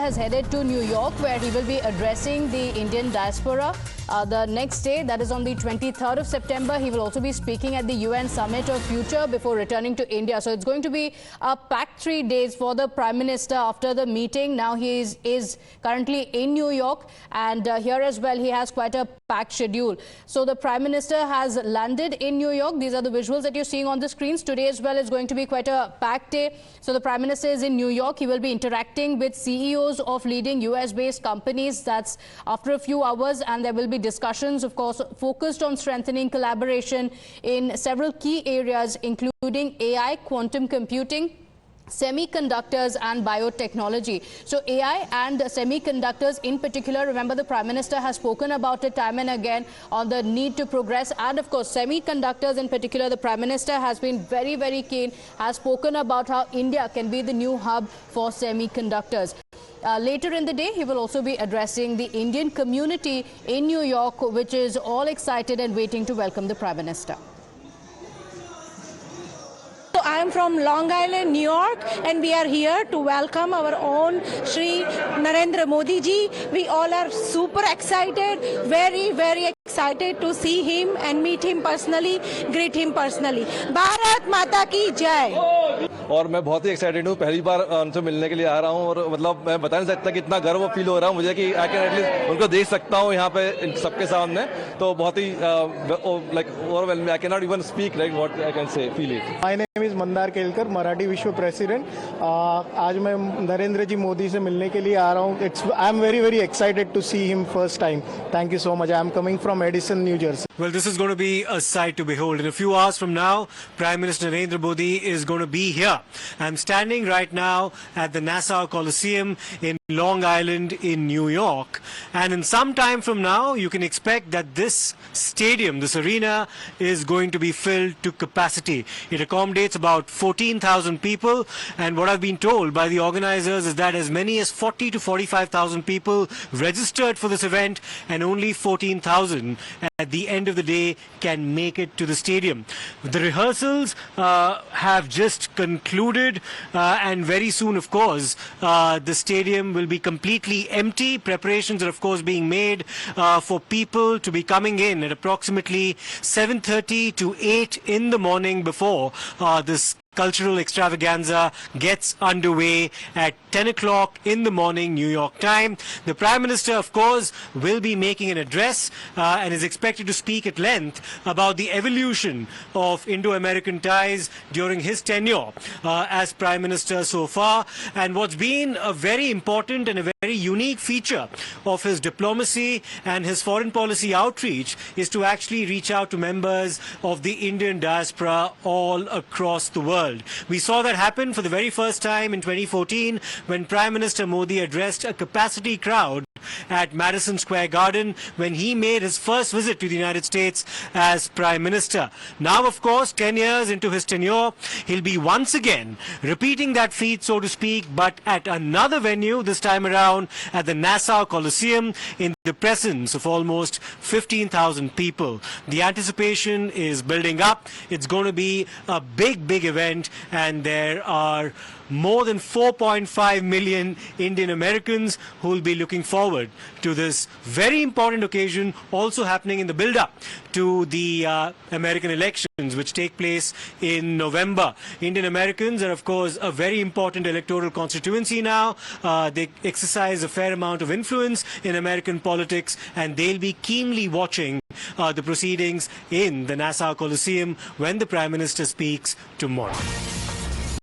has headed to New York, where he will be addressing the Indian diaspora. The next day, that is on the 23rd of September, he will also be speaking at the UN Summit of Future before returning to India. So it's going to be a packed 3 days for the Prime Minister after the meeting. Now he is currently in New York, and here as well he has quite a packed schedule. So the Prime Minister has landed in New York. These are the visuals that you're seeing on the screens. Today as well is going to be quite a packed day. So the Prime Minister is in New York. He will be interacting with CEOs of leading US-based companies. That's after a few hours, and there will be discussions, of course, focused on strengthening collaboration in several key areas, including AI, quantum computing, semiconductors and biotechnology. So AI and semiconductors in particular, remember the Prime Minister has spoken about it time and again on the need to progress, and of course semiconductors in particular, the Prime Minister has been very, very keen, has spoken about how India can be the new hub for semiconductors. Later in the day, he will also be addressing the Indian community in New York, which is all excited and waiting to welcome the Prime Minister. So I am from Long Island, New York, and we are here to welcome our own Shri Narendra Modi ji. We all are super excited, very, very excited to see him and meet him personally, greet him personally. Bharat Mata ki Jai. और मैं बहुत ही excited हूँ, पहली बार उनसे मिलने के लिए आ रहा हूँ और मतलब मैं बता नहीं सकता कि इतना गर्व फील हो रहा है मुझे कि आई कैन एटलीस्ट उनको देख सकता हूँ यहाँ पे इन सबके सामने, तो बहुत ही like overwhelming, I can not even speak like what I can say feel it. My name is Mandar Kelkar, Marathi Vishwa president. आज मैं नरेंद्र जी मोदी से मिलने के लिए आ रहा हूँ। I am very very excited to see him first time. Thank you so much. I am coming from Edison, New Jersey. Well, this is going to be a sight to behold. In a few hours from now, Prime Minister Narendra Modi is going to be here. I'm standing right now at the Nassau Coliseum in Long Island in New York. And in some time from now, you can expect that this stadium, this arena, is going to be filled to capacity. It accommodates about 14,000 people. And what I've been told by the organizers is that as many as 40 to 45,000 people registered for this event, and only 14,000 at the end of the day can make it to the stadium. The rehearsals have just concluded, and very soon, of course, the stadium will be completely empty. Preparations are, of course, being made for people to be coming in at approximately 7:30 to 8 in the morning before this cultural extravaganza gets underway at 10 o'clock in the morning, New York time. The Prime Minister, of course, will be making an address and is expected to speak at length about the evolution of Indo-American ties during his tenure as Prime Minister so far. And what's been a very important and a very unique feature of his diplomacy and his foreign policy outreach is to actually reach out to members of the Indian diaspora all across the world. We saw that happen for the very first time in 2014 when Prime Minister Modi addressed a capacity crowd at Madison Square Garden when he made his first visit to the United States as Prime Minister. Now, of course, 10 years into his tenure, he'll be once again repeating that feat, so to speak, but at another venue, this time around at the Nassau Coliseum in the presence of almost 15,000 people. The anticipation is building up. It's going to be a big, big event, and there are more than 4.5 million Indian Americans who will be looking forward to this very important occasion, also happening in the build-up to the American elections, which take place in November. Indian Americans are, of course, a very important electoral constituency now. They exercise a fair amount of influence in American politics, and they'll be keenly watching the proceedings in the Nassau Coliseum when the Prime Minister speaks tomorrow.